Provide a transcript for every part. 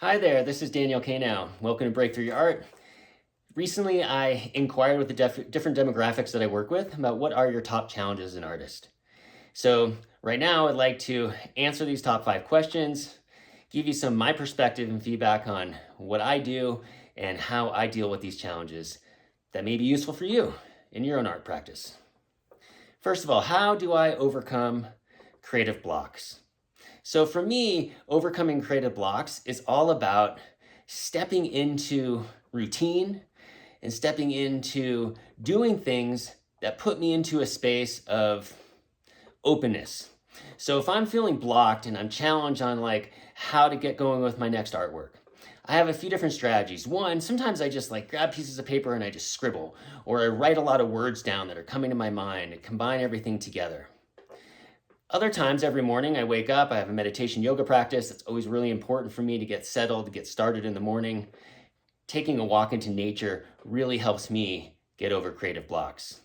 Hi there, this is Daniel K. Now. Welcome to Breakthrough Your Art. Recently, I inquired with the different demographics that I work with about what are your top challenges as an artist. So right now, I'd like to answer these top 5 questions, give you some of my perspective and feedback on what I do and how I deal with these challenges that may be useful for you in your own art practice. First of all, how do I overcome creative blocks? So for me, overcoming creative blocks is all about stepping into routine and stepping into doing things that put me into a space of openness. So if I'm feeling blocked and I'm challenged on like how to get going with my next artwork, I have a few different strategies. One, sometimes I just like grab pieces of paper and I just scribble, or I write a lot of words down that are coming to my mind and combine everything together. Other times, every morning I wake up, I have a meditation yoga practice. It's always really important for me to get settled, to get started in the morning. Taking a walk into nature really helps me get over creative blocks.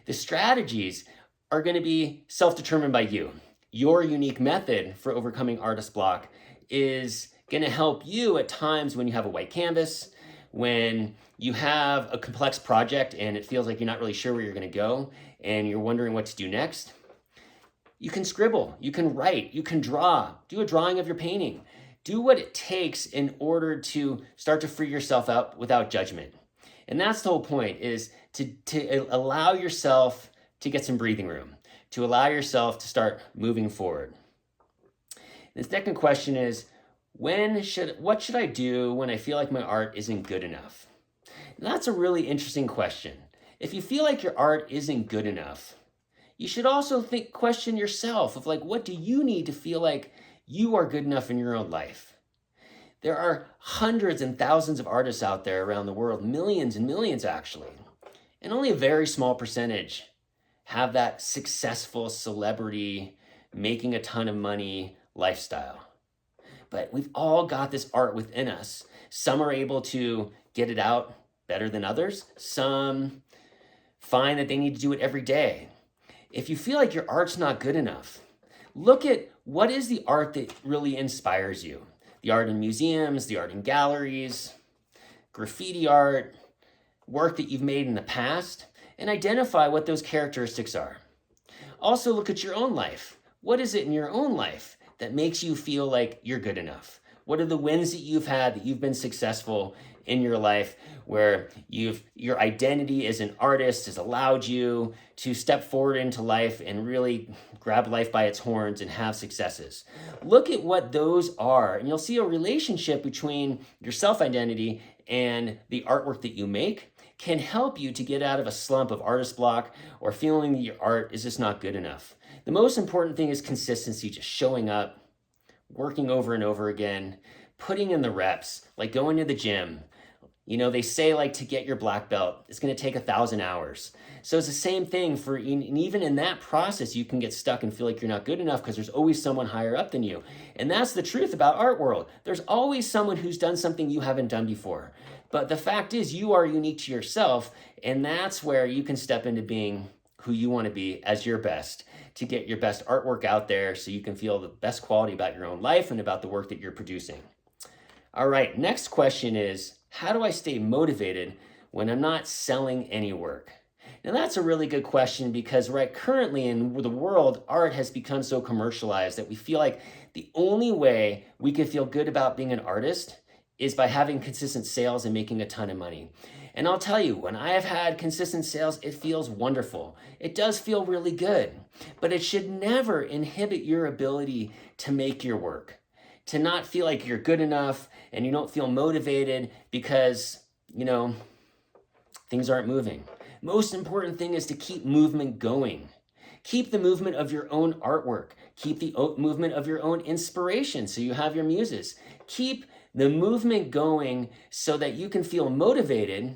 The strategies are going to be self-determined by you. Your unique method for overcoming artist block is going to help you at times when you have a white canvas, when you have a complex project and it feels like you're not really sure where you're going to go and you're wondering what to do next. You can scribble, you can write, you can draw, do a drawing of your painting. Do what it takes in order to start to free yourself up without judgment. And that's the whole point, is to allow yourself to get some breathing room, to allow yourself to start moving forward. The second question is, what should I do when I feel like my art isn't good enough? And that's a really interesting question. If you feel like your art isn't good enough, you should also question yourself of like, what do you need to feel like you are good enough in your own life? There are hundreds and thousands of artists out there around the world, millions and millions actually, and only a very small percentage have that successful celebrity, making a ton of money lifestyle. But we've all got this art within us. Some are able to get it out better than others. Some find that they need to do it every day. If you feel like your art's not good enough, look at what is the art that really inspires you. The art in museums, the art in galleries, graffiti art, work that you've made in the past, and identify what those characteristics are. Also look at your own life. What is it in your own life that makes you feel like you're good enough? What are the wins that you've had, that you've been successful in your life, where your identity as an artist has allowed you to step forward into life and really grab life by its horns and have successes? Look at what those are, and you'll see a relationship between your self-identity and the artwork that you make can help you to get out of a slump of artist block or feeling that your art is just not good enough. The most important thing is consistency, just showing up, working over and over again, putting in the reps, like going to the gym. You know, they say like to get your black belt, it's going to take 1,000 hours. So it's the same thing and even in that process, you can get stuck and feel like you're not good enough because there's always someone higher up than you. And that's the truth about art world. There's always someone who's done something you haven't done before. But the fact is you are unique to yourself, and that's where you can step into being who you want to be as your best, to get your best artwork out there so you can feel the best quality about your own life and about the work that you're producing. All right, next question is, how do I stay motivated when I'm not selling any work? Now that's a really good question because currently in the world, art has become so commercialized that we feel like the only way we can feel good about being an artist is by having consistent sales and making a ton of money. And I'll tell you, when I have had consistent sales, it feels wonderful. It does feel really good, but it should never inhibit your ability to make your work, to not feel like you're good enough and you don't feel motivated because, things aren't moving. Most important thing is to keep movement going. Keep the movement of your own artwork. Keep the movement of your own inspiration so you have your muses. Keep the movement going so that you can feel motivated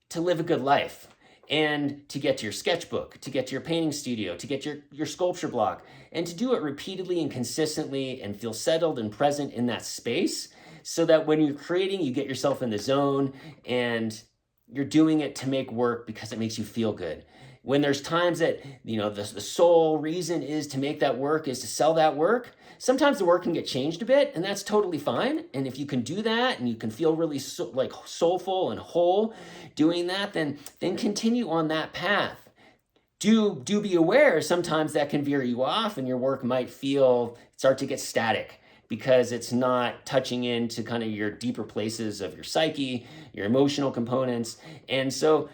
to live a good life and to get to your sketchbook, to get to your painting studio, to get your sculpture block, and to do it repeatedly and consistently and feel settled and present in that space so that when you're creating, you get yourself in the zone and you're doing it to make work because it makes you feel good. when there's times that, the sole reason is to make that work is to sell that work, sometimes the work can get changed a bit, and that's totally fine. And if you can do that and you can feel really soulful and whole doing that, then continue on that path. Do be aware sometimes that can veer you off and your work might start to get static because it's not touching into kind of your deeper places of your psyche, your emotional components. And so,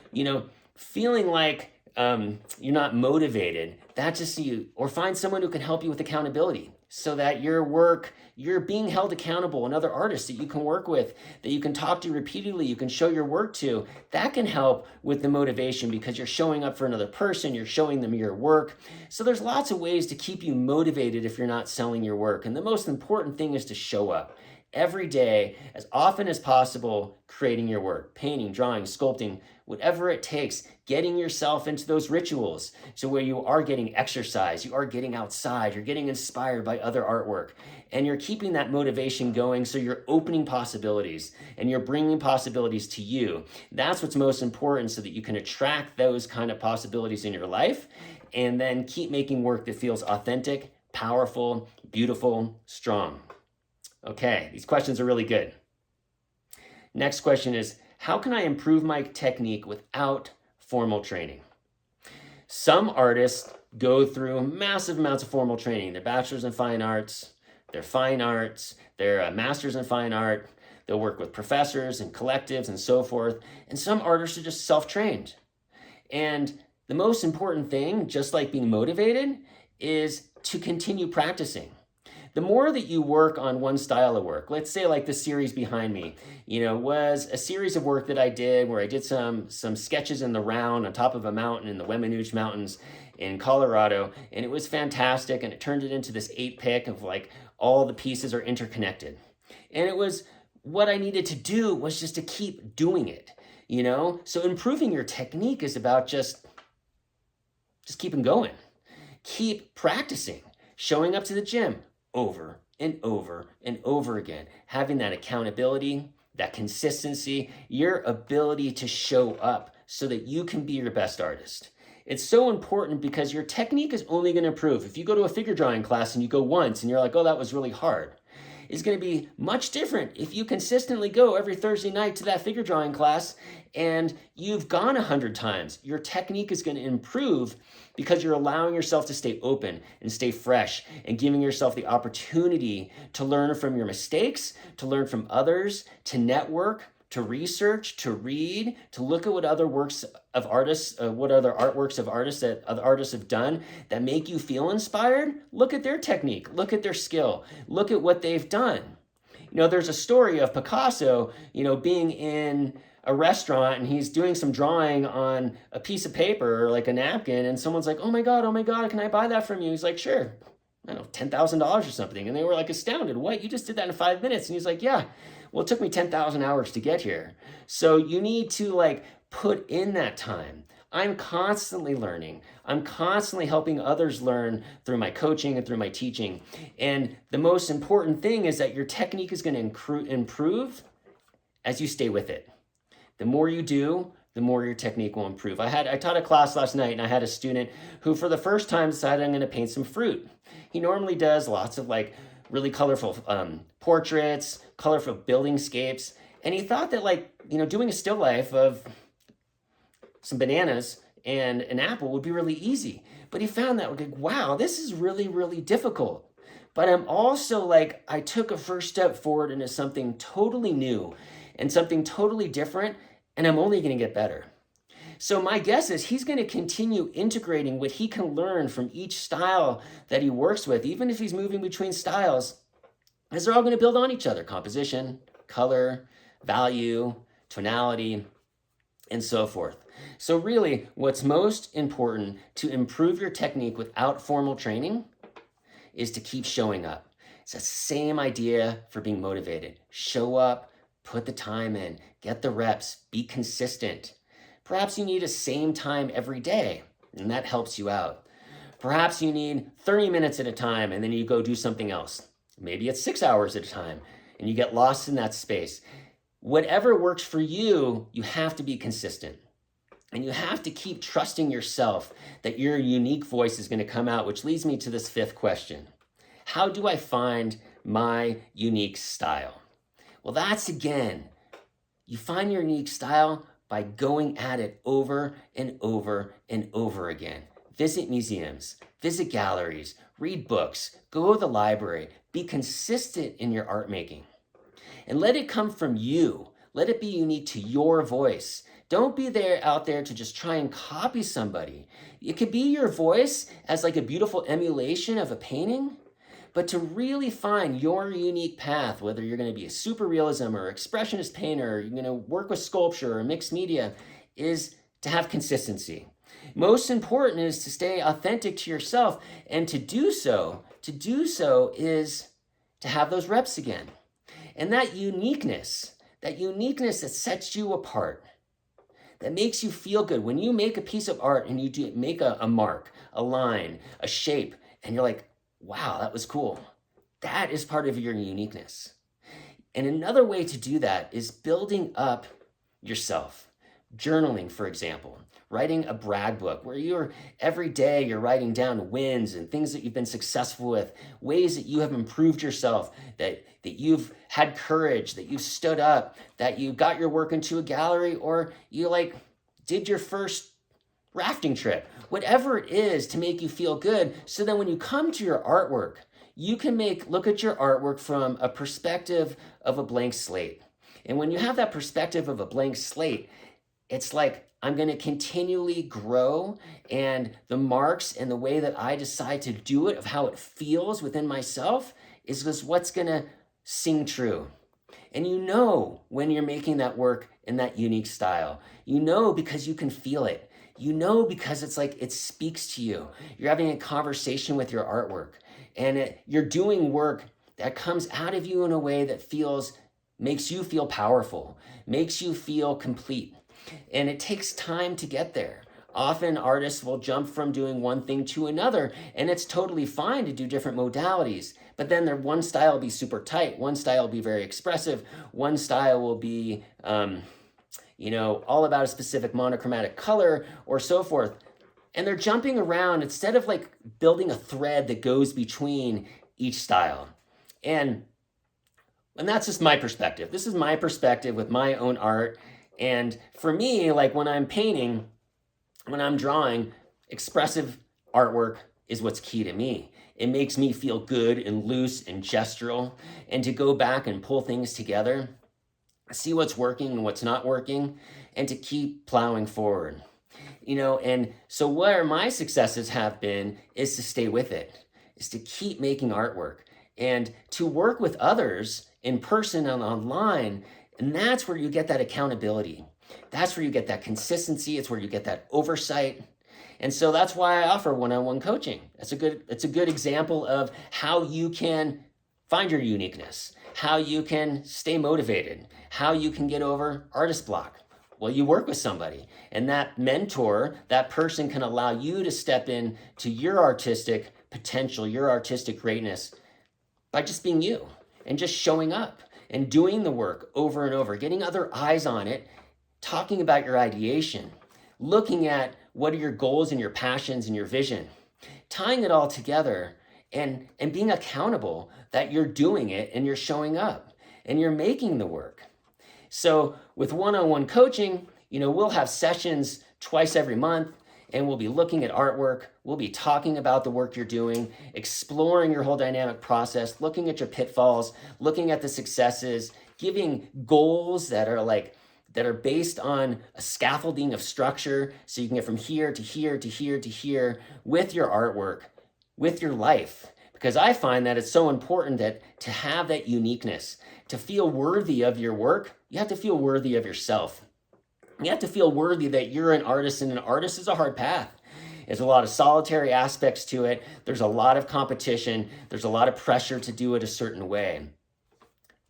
feeling like you're not motivated, or find someone who can help you with accountability so that you're being held accountable, and other artists that you can work with, that you can talk to repeatedly, you can show your work to. That can help with the motivation because you're showing up for another person, you're showing them your work. So there's lots of ways to keep you motivated if you're not selling your work. And the most important thing is to show up every day, as often as possible, creating your work, painting, drawing, sculpting, whatever it takes, getting yourself into those rituals. So where you are getting exercise, you are getting outside, you're getting inspired by other artwork, and you're keeping that motivation going. So you're opening possibilities and you're bringing possibilities to you. That's what's most important, so that you can attract those kind of possibilities in your life and then keep making work that feels authentic, powerful, beautiful, strong. Okay, these questions are really good. Next question is, how can I improve my technique without formal training? Some artists go through massive amounts of formal training. Their bachelor's in fine arts, their master's in fine art. They'll work with professors and collectives and so forth. And some artists are just self-trained. And the most important thing, just like being motivated, is to continue practicing. The more that you work on one style of work, let's say like the series behind me, was a series of work that I did where I did some sketches in the round on top of a mountain in the Weminuche Mountains in Colorado, and it was fantastic, and it turned it into this 8-pick of like all the pieces are interconnected. And it was what I needed to do was just to keep doing it, So improving your technique is about just keeping going. Keep practicing, showing up to the gym over and over and over again, having that accountability, that consistency, your ability to show up so that you can be your best artist. It's so important because your technique is only going to improve. If you go to a figure drawing class and you go once and you're like, oh, that was really hard, it's going to be much different if you consistently go every Thursday night to that figure drawing class and you've gone 100 times. Your technique is going to improve because you're allowing yourself to stay open and stay fresh and giving yourself the opportunity to learn from your mistakes, to learn from others, to network, to research, to read, to look at what other works of artists, what other artworks of artists that other artists have done that make you feel inspired. Look at their technique, look at their skill, look at what they've done. There's a story of Picasso, being in a restaurant and he's doing some drawing on a piece of paper or like a napkin, and someone's like, oh my God, can I buy that from you? He's like, sure. I don't know, $10,000 or something. And they were like astounded. What? You just did that in 5 minutes? And he's like, yeah. Well, it took me 10,000 hours to get here. So you need to put in that time. I'm constantly learning. I'm constantly helping others learn through my coaching and through my teaching. And the most important thing is that your technique is going to improve as you stay with it. The more you do, the more your technique will improve. I taught a class last night and I had a student who for the first time decided I'm going to paint some fruit. He normally does lots of really colorful portraits, colorful buildingscapes. And he thought that doing a still life of some bananas and an apple would be really easy. But he found that, wow, this is really, really difficult. But I'm also I took a first step forward into something totally new and something totally different, and I'm only going to get better. So my guess is he's going to continue integrating what he can learn from each style that he works with, even if he's moving between styles, as they're all going to build on each other. Composition, color, value, tonality, and so forth. So really, what's most important to improve your technique without formal training is to keep showing up. It's the same idea for being motivated. Show up, put the time in, get the reps, be consistent. Perhaps you need a same time every day, and that helps you out. Perhaps you need 30 minutes at a time, and then you go do something else. Maybe it's 6 hours at a time, and you get lost in that space. Whatever works for you, you have to be consistent. And you have to keep trusting yourself that your unique voice is going to come out, which leads me to this fifth question. How do I find my unique style? Well, that's again, you find your unique style by going at it over and over and over again. Visit museums, visit galleries, read books, go to the library, be consistent in your art making. And let it come from you. Let it be unique to your voice. Don't be out there to just try and copy somebody. It could be your voice as like a beautiful emulation of a painting, but to really find your unique path, whether you're going to be a super realism or expressionist painter, or you're going to work with sculpture or mixed media, is to have consistency. Most important is to stay authentic to yourself, and to do so is to have those reps again. And that uniqueness that sets you apart, that makes you feel good. When you make a piece of art and you make a mark, a line, a shape, and you're like, wow, that was cool. That is part of your uniqueness. And another way to do that is building up yourself. Journaling, for example, writing a brag book where every day you're writing down wins and things that you've been successful with, ways that you have improved yourself, that you've had courage, that you've stood up, that you got your work into a gallery, or you did your first rafting trip, whatever it is to make you feel good. So then when you come to your artwork, you can look at your artwork from a perspective of a blank slate. And when you have that perspective of a blank slate, it's like, I'm going to continually grow, and the marks and the way that I decide to do it, of how it feels within myself, is just what's going to sing true. And you know when you're making that work in that unique style. You know because you can feel it. You know because it's like it speaks to you. You're having a conversation with your artwork, and you're doing work that comes out of you in a way that makes you feel powerful, makes you feel complete. And it takes time to get there. Often artists will jump from doing one thing to another, and it's totally fine to do different modalities. But then one style will be super tight, one style will be very expressive, one style will be, all about a specific monochromatic color or so forth. And they're jumping around instead of building a thread that goes between each style. And that's just my perspective. This is my perspective with my own art. And for me, when I'm painting, when I'm drawing, expressive artwork is what's key to me. It makes me feel good and loose and gestural, and to go back and pull things together, see what's working and what's not working, and to keep plowing forward. And so where my successes have been is to stay with it, is to keep making artwork, and to work with others in person and online. And that's where you get that accountability. That's where you get that consistency. It's where you get that oversight. And so that's why I offer one-on-one coaching. It's a good example of how you can find your uniqueness, how you can stay motivated, how you can get over artist block. Well, you work with somebody, and that mentor, that person can allow you to step in to your artistic potential, your artistic greatness, by just being you and just showing up and doing the work over and over, getting other eyes on it, talking about your ideation, looking at what are your goals and your passions and your vision, tying it all together, and being accountable that you're doing it and you're showing up and you're making the work. So with one-on-one coaching, we'll have sessions twice every month, and we'll be looking at artwork. We'll be talking about the work you're doing, exploring your whole dynamic process, looking at your pitfalls, looking at the successes, giving goals that are based on a scaffolding of structure, so you can get from here to here to here to here with your artwork, with your life. Because I find that it's so important that to have that uniqueness, to feel worthy of your work, you have to feel worthy of yourself. You have to feel worthy that you're an artist, and an artist is a hard path. There's a lot of solitary aspects to it. There's a lot of competition. There's a lot of pressure to do it a certain way.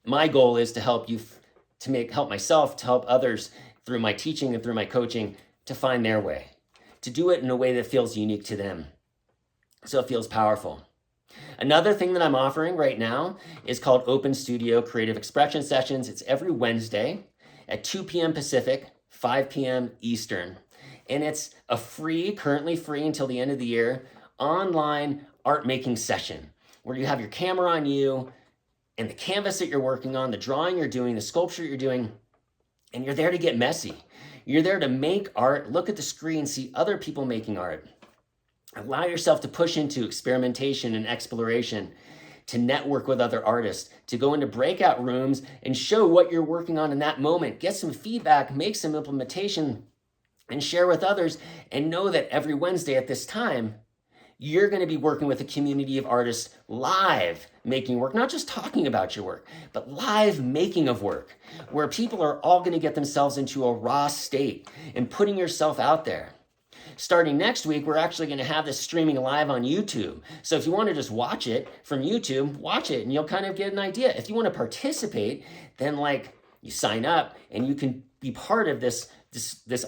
My goal is to help you, help myself, to help others through my teaching and through my coaching to find their way, to do it in a way that feels unique to them, so it feels powerful. Another thing that I'm offering right now is called Open Studio Creative Expression Sessions. It's every Wednesday at 2 p.m. Pacific, 5 p.m. Eastern. and it's a currently free until the end of the year, online art making session where you have your camera on you and the canvas that you're working on, the drawing you're doing, the sculpture you're doing, and you're there to get messy. You're there to make art, look at the screen, see other people making art. Allow yourself to push into experimentation and exploration, to network with other artists, to go into breakout rooms and show what you're working on in that moment. Get some feedback, make some implementation, and share with others. And know that every Wednesday at this time, you're going to be working with a community of artists live making work, not just talking about your work, but live making of work, where people are all going to get themselves into a raw state and putting yourself out there. Starting next week, we're actually going to have this streaming live on YouTube. So if you want to just watch it from YouTube, watch it and you'll kind of get an idea. If you want to participate, then you sign up and you can be part of this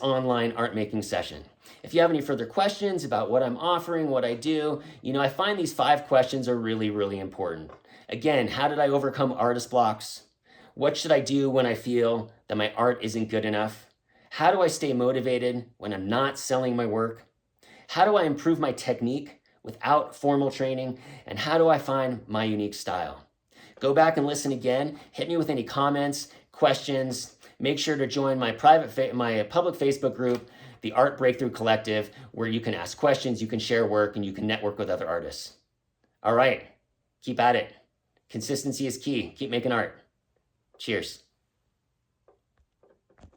online art making session. If you have any further questions about what I'm offering, what I do, I find these 5 questions are really, really important. Again, how did I overcome artist blocks? What should I do when I feel that my art isn't good enough? How do I stay motivated when I'm not selling my work? How do I improve my technique without formal training? And how do I find my unique style? Go back and listen again. Hit me with any comments, questions. Make sure to join my my public Facebook group, the Art Breakthrough Collective, where you can ask questions, you can share work, and you can network with other artists. All right, keep at it. Consistency is key. Keep making art. Cheers.